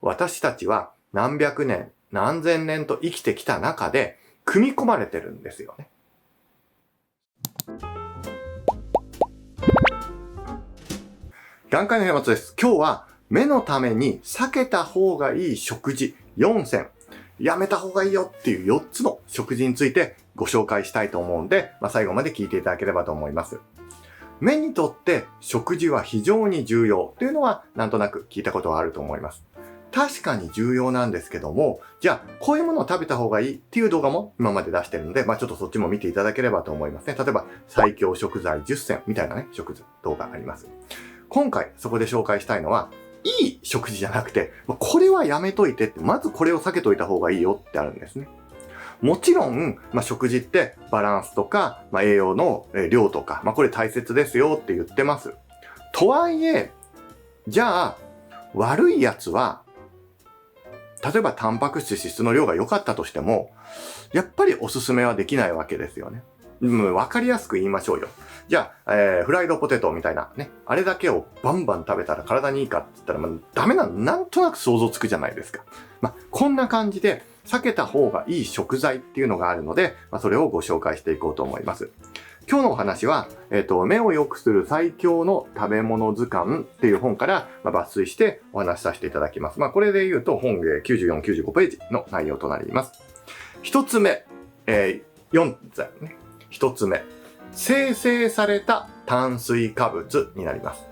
私たちは何百年、何千年と生きてきた中で組み込まれてるんですよね。眼科医の山本です。今日は目のために避けた方がいい食事4選、やめた方がいいよっていう4つの食事についてご紹介したいと思うんで、最後まで聞いていただければと思います。目にとって食事は非常に重要というのはなんとなく聞いたことがあると思います。確かに重要なんですけども、じゃあこういうものを食べた方がいいっていう動画も今まで出してるので、ちょっとそっちも見ていただければと思いますね。例えば最強食材10選みたいなね、食事動画あります。今回そこで紹介したいのは、いい食事じゃなくて、これはやめといてって、まずこれを避けといた方がいいよってあるんですね。もちろん、食事ってバランスとか、栄養の量とか、これ大切ですよって言ってます。とはいえ、じゃあ、悪いやつは、例えばタンパク質、脂質の量が良かったとしても、やっぱりおすすめはできないわけですよね。わかりやすく言いましょうよ。じゃあ、フライドポテトみたいなね、あれだけをバンバン食べたら体にいいかって言ったら、ダメなの、なんとなく想像つくじゃないですか。こんな感じで避けた方がいい食材っていうのがあるので、それをご紹介していこうと思います。今日のお話は、目を良くする最強の食べ物図鑑っていう本から、抜粋してお話しさせていただきます。これで言うと本94、95ページの内容となります。一つ目、4つね。一つ目、生成された炭水化物になります。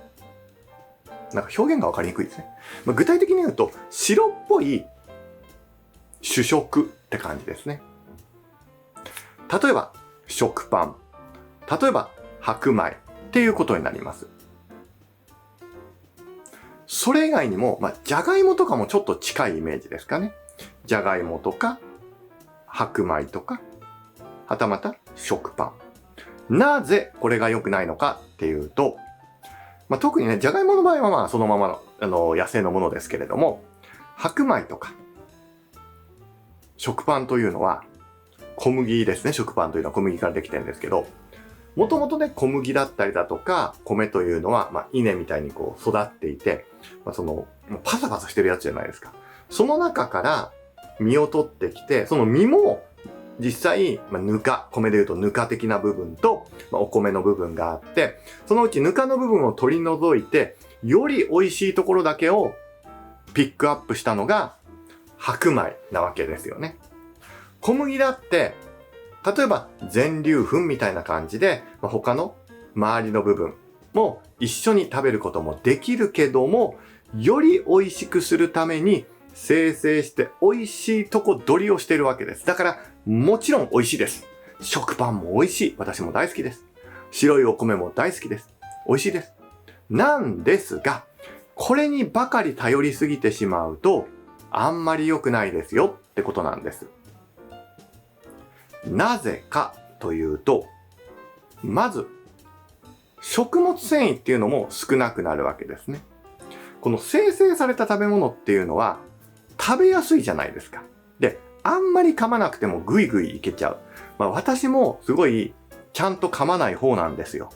なんか表現がわかりにくいですね。具体的に言うと、白っぽい主食って感じですね。例えば、食パン。例えば、白米っていうことになります。それ以外にも、じゃがいもとかもちょっと近いイメージですかね。じゃがいもとか、白米とか、はたまた食パン。なぜこれが良くないのかっていうと、特にね、じゃがいもの場合はそのままの野生のものですけれども、白米とか食パンというのは小麦ですね。食パンというのは小麦からできてるんですけど、もともとね、小麦だったりだとか、米というのは、稲みたいに育っていて、パサパサしてるやつじゃないですか。その中から実を取ってきて、その実も実際、ぬか、米で言うとぬか的な部分と、お米の部分があって、そのうちぬかの部分を取り除いて、より美味しいところだけをピックアップしたのが白米なわけですよね。小麦だって、例えば全粒粉みたいな感じで、他の周りの部分も一緒に食べることもできるけども、より美味しくするために生成して美味しいとこ取りをしているわけです。だから、もちろん美味しいです。食パンも美味しい。私も大好きです。白いお米も大好きです。美味しいです。なんですが、これにばかり頼りすぎてしまうと、あんまり良くないですよってことなんです。なぜかというと、まず、食物繊維っていうのも少なくなるわけですね。この生成された食べ物っていうのは、食べやすいじゃないですか。で、あんまり噛まなくてもぐいぐいいけちゃう。私もすごいちゃんと噛まない方なんですよ。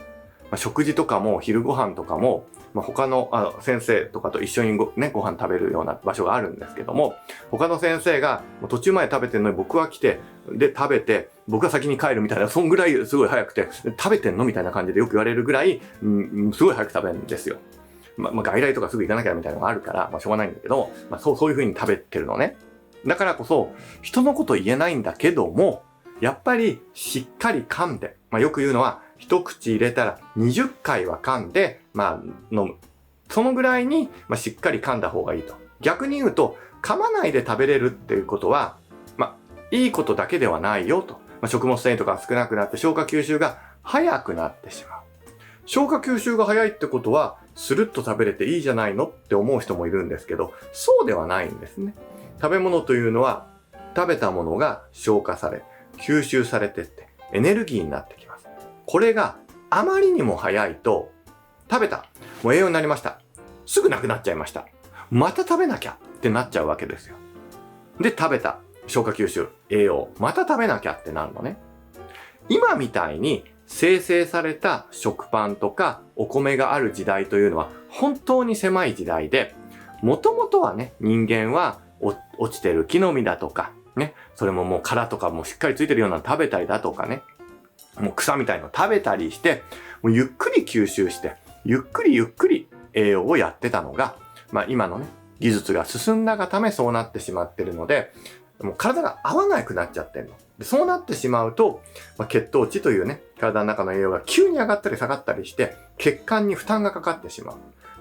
食事とかも昼ご飯とかも、他の先生とかと一緒にご飯食べるような場所があるんですけども、他の先生が途中まで食べてるのに僕は来て、で食べて、僕が先に帰るみたいな、そんぐらいすごい早くて、食べてんのみたいな感じでよく言われるぐらい、すごい早く食べるんですよ。外来とかすぐ行かなきゃみたいなのがあるから、しょうがないんだけど、そういう風に食べてるのね。だからこそ、人のこと言えないんだけども、やっぱりしっかり噛んで、よく言うのは、一口入れたら20回は噛んで、飲む。そのぐらいに、しっかり噛んだ方がいいと。逆に言うと、噛まないで食べれるっていうことは、いいことだけではないよと。食物繊維とか少なくなって消化吸収が早くなってしまう。消化吸収が早いってことは、スルッと食べれていいじゃないのって思う人もいるんですけど、そうではないんですね。食べ物というのは、食べたものが消化され、吸収されてってエネルギーになってきます。これがあまりにも早いと、食べた。もう栄養になりました。すぐなくなっちゃいました。また食べなきゃってなっちゃうわけですよ。で、食べた。消化吸収、栄養。また食べなきゃってなるのね。今みたいに生成された食パンとかお米がある時代というのは本当に狭い時代で、もともとはね、人間は落ちてる木の実だとか、ね、それももう殻とかもしっかりついてるようなの食べたりだとかね、もう草みたいの食べたりして、もうゆっくり吸収して、ゆっくり栄養をやってたのが、今のね、技術が進んだがためそうなってしまってるので、もう体が合わなくなっちゃってるの。でそうなってしまうと、血糖値というね、体の中の栄養が急に上がったり下がったりして、血管に負担がかかってしまう。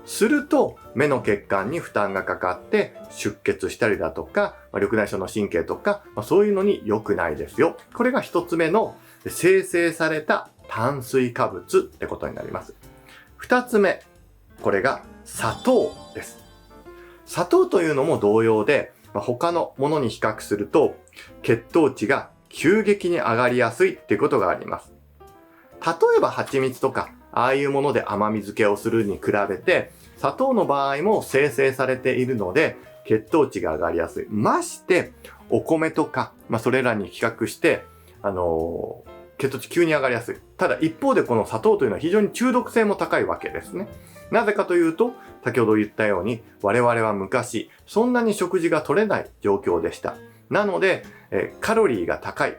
すると、目の血管に負担がかかって出血したりだとか、緑内障の神経とか、そういうのに良くないですよ。これが一つ目の生成された炭水化物ってことになります。二つ目、これが砂糖です。砂糖というのも同様で、他のものに比較すると血糖値が急激に上がりやすいっていうことがあります。例えば蜂蜜とか、ああいうもので甘み付けをするに比べて、砂糖の場合も生成されているので、血糖値が上がりやすい。まして、お米とか、それらに比較して、血糖値急に上がりやすい。ただ一方でこの砂糖というのは非常に中毒性も高いわけですね。なぜかというと、先ほど言ったように、我々は昔、そんなに食事が取れない状況でした。なので、カロリーが高い。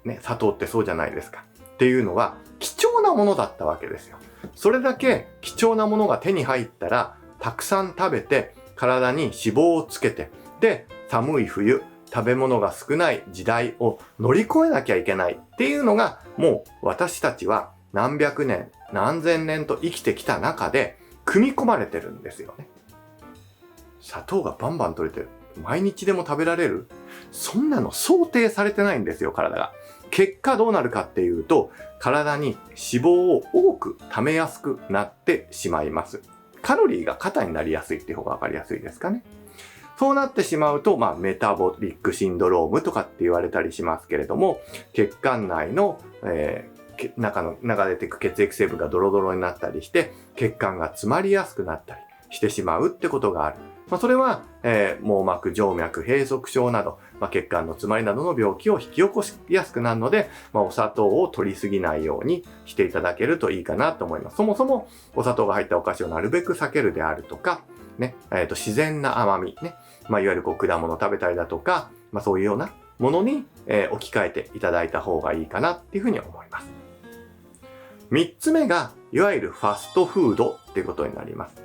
ね、砂糖ってそうじゃないですか。っていうのは、貴重なものだったわけですよ。それだけ貴重なものが手に入ったら、たくさん食べて、体に脂肪をつけて、で、寒い冬、食べ物が少ない時代を乗り越えなきゃいけないっていうのが、もう私たちは何百年、何千年と生きてきた中で、組み込まれてるんですよね。砂糖がバンバン取れてる。毎日でも食べられる。そんなの想定されてないんですよ、体が。結果どうなるかっていうと、体に脂肪を多く溜めやすくなってしまいます。カロリーが過多になりやすいっていう方がわかりやすいですかね。そうなってしまうと、メタボリックシンドロームとかって言われたりしますけれども、血管内の、中流れていく血液成分がドロドロになったりして、血管が詰まりやすくなったりしてしまうってことがある。それは、網膜静脈閉塞症など、血管の詰まりなどの病気を引き起こしやすくなるので、お砂糖を取りすぎないようにしていただけるといいかなと思います。そもそもお砂糖が入ったお菓子をなるべく避けるであるとか、ね、自然な甘み、ね、いわゆる果物を食べたりだとか、そういうようなものに、置き換えていただいた方がいいかなっていうふうに思います。三つ目が、いわゆるファストフードっていうことになります。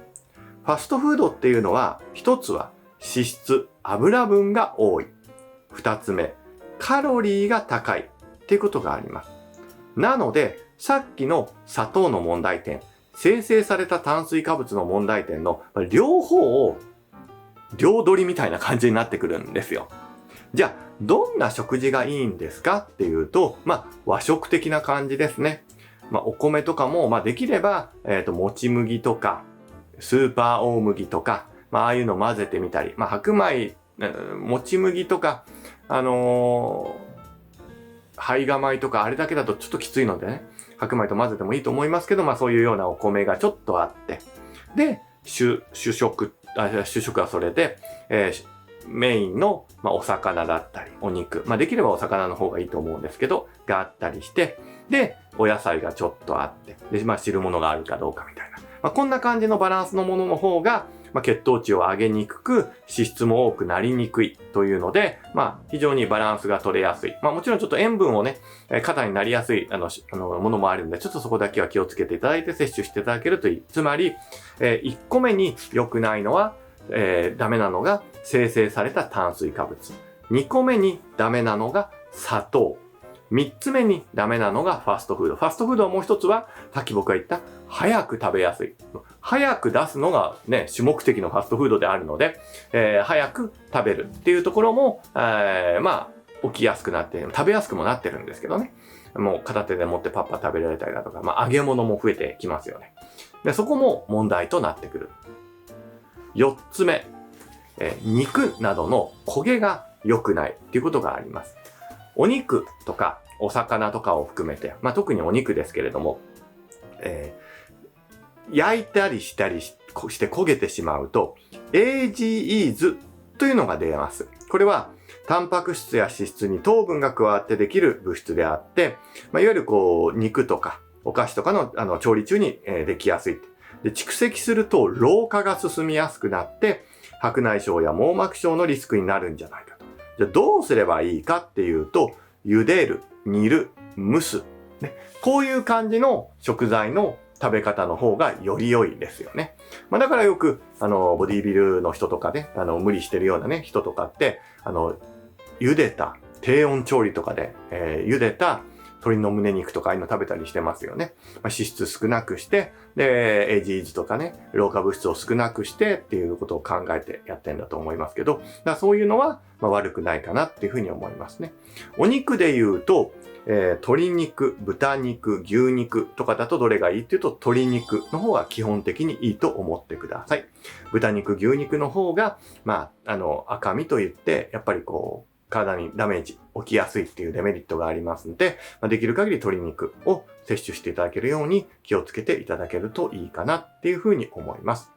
ファストフードっていうのは、一つは脂質、油分が多い。二つ目、カロリーが高いっていうことがあります。なので、さっきの砂糖の問題点、生成された炭水化物の問題点の両方を両取りみたいな感じになってくるんですよ。じゃあ、どんな食事がいいんですかっていうと、和食的な感じですね。お米とかも、できれば、もち麦とか、スーパー大麦とか、ああいうの混ぜてみたり、白米、もち麦とか、胚芽米とか、あれだけだとちょっときついのでね、白米と混ぜてもいいと思いますけど、そういうようなお米がちょっとあって、で、主食はそれで、メインの、お魚だったり、お肉、できればお魚の方がいいと思うんですけど、があったりして、で、お野菜がちょっとあって、で、汁物があるかどうかみたいな。こんな感じのバランスのものの方が、血糖値を上げにくく、脂質も多くなりにくいというので、非常にバランスが取れやすい。もちろんちょっと塩分をね、過多になりやすい、ものもあるんで、ちょっとそこだけは気をつけていただいて摂取していただけるといい。つまり、1個目に良くないのは、ダメなのが生成された炭水化物。2個目にダメなのが砂糖。3つ目にダメなのがファストフード。ファストフードはもう一つは、さっき僕が言った早く食べやすい。早く出すのがね、主目的のファストフードであるので、早く食べるっていうところも、起きやすくなって、食べやすくもなってるんですけどね。もう片手で持ってパッパ食べられたりだとか、揚げ物も増えてきますよね。で、そこも問題となってくる。4つ目、肉などの焦げが良くないっていうことがあります。お肉とかお魚とかを含めて、特にお肉ですけれども、焼いたりしたりして焦げてしまうと AGEs というのが出ます。これはタンパク質や脂質に糖分が加わってできる物質であって、いわゆる肉とかお菓子とかの調理中にできやすい。で、蓄積すると老化が進みやすくなって白内障や網膜症のリスクになるんじゃないかと。じゃあどうすればいいかっていうと、茹でる、煮る、蒸す。ね。こういう感じの食材の食べ方の方がより良いですよね。だからよく、ボディビルの人とかね、無理してるようなね、人とかって、茹でた、低温調理とかで、茹でた鶏の胸肉とかああいうの食べたりしてますよね。脂質少なくして、で、AGEs とかね、老化物質を少なくしてっていうことを考えてやってんだと思いますけど、そういうのは、悪くないかなっていうふうに思いますね。お肉で言うと、鶏肉、豚肉、牛肉とかだとどれがいいっていうと、鶏肉の方が基本的にいいと思ってください。豚肉、牛肉の方が、赤身といって、やっぱり体にダメージ起きやすいっていうデメリットがありますので、できる限り鶏肉を摂取していただけるように気をつけていただけるといいかなっていうふうに思います。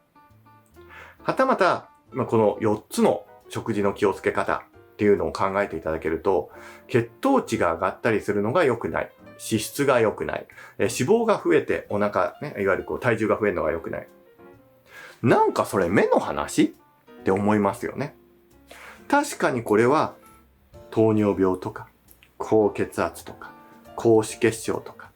はたまた、この4つの食事の気をつけ方っていうのを考えていただけると、血糖値が上がったりするのが良くない。脂質が良くない。脂肪が増えてお腹、ね、いわゆる体重が増えるのが良くない。なんかそれ目の話って思いますよね。確かにこれは糖尿病とか高血圧とか高脂血症とか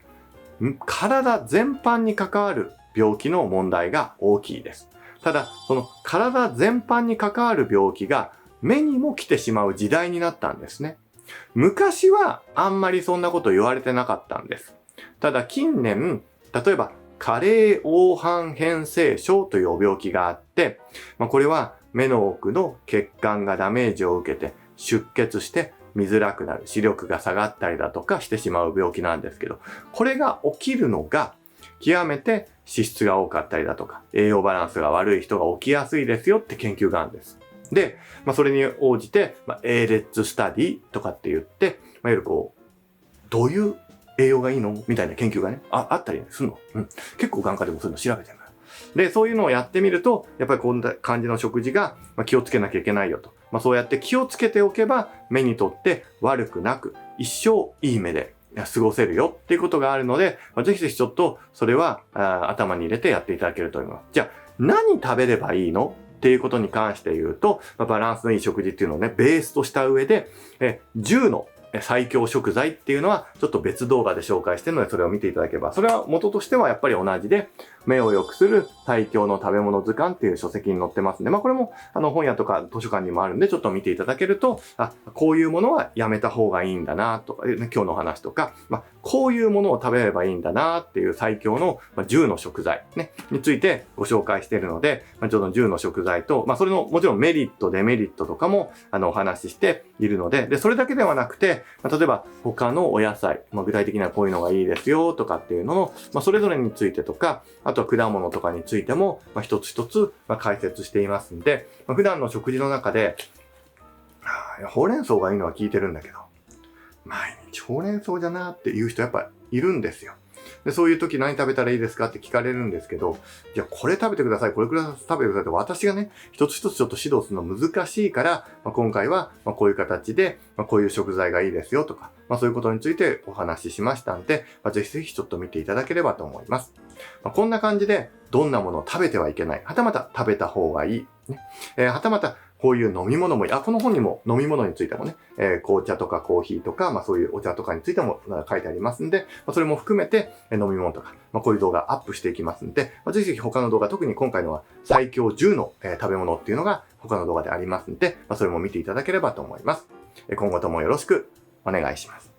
体全般に関わる病気の問題が大きいです。ただ、その体全般に関わる病気が目にも来てしまう時代になったんですね。昔はあんまりそんなこと言われてなかったんです。ただ近年、例えば加齢黄斑変性症という病気があって、これは目の奥の血管がダメージを受けて出血して見づらくなる、視力が下がったりだとかしてしまう病気なんですけど、これが起きるのが極めて脂質が多かったりだとか、栄養バランスが悪い人が起きやすいですよって研究があるんです。で、それに応じて、ALETSスタディとかって言って、いわゆるどういう栄養がいいのみたいな研究がね、あったりするの。結構眼科でもそういうの調べてるから。で、そういうのをやってみると、やっぱりこんな感じの食事が気をつけなきゃいけないよと。そうやって気をつけておけば、目にとって悪くなく、一生いい目で過ごせるよっていうことがあるので、ぜひぜひちょっとそれは頭に入れてやっていただけると思います。じゃあ、何食べればいいのっていうことに関して言うと、バランスのいい食事っていうのをね、ベースとした上で、10の最強食材っていうのはちょっと別動画で紹介してるのでそれを見ていただければ、それは元としてはやっぱり同じで、目を良くする最強の食べ物図鑑っていう書籍に載ってますんで、これも本屋とか図書館にもあるんでちょっと見ていただけると、こういうものはやめた方がいいんだなとか、今日の話とか、こういうものを食べればいいんだなっていう最強の10の食材、ね、についてご紹介しているので、ちょっと10の食材と、それのもちろんメリット、デメリットとかもお話ししているので、それだけではなくて、例えば他のお野菜、具体的にはこういうのがいいですよとかっていうのの、それぞれについてとか、あとは果物とかについても、一つ一つ解説していますんで、普段の食事の中で、ほうれん草がいいのは聞いてるんだけど、毎日ほうれん草じゃなっていう人やっぱいるんですよ。で、そういう時何食べたらいいですかって聞かれるんですけど、じゃあこれ食べてください、これくらい食べてくださいって私がね、一つ一つちょっと指導するの難しいから、今回はこういう形で、こういう食材がいいですよとか、そういうことについてお話ししましたんで、ぜひぜひちょっと見ていただければと思います。こんな感じで、どんなものを食べてはいけない、はたまた食べた方がいい、ね、はたまたこういう飲み物もいい。この本にも飲み物についてもね、紅茶とかコーヒーとか、そういうお茶とかについても書いてありますんで、それも含めて飲み物とか、こういう動画アップしていきますんで、ぜひぜひ他の動画、特に今回のは最強10の食べ物っていうのが他の動画でありますんで、それも見ていただければと思います。今後ともよろしくお願いします。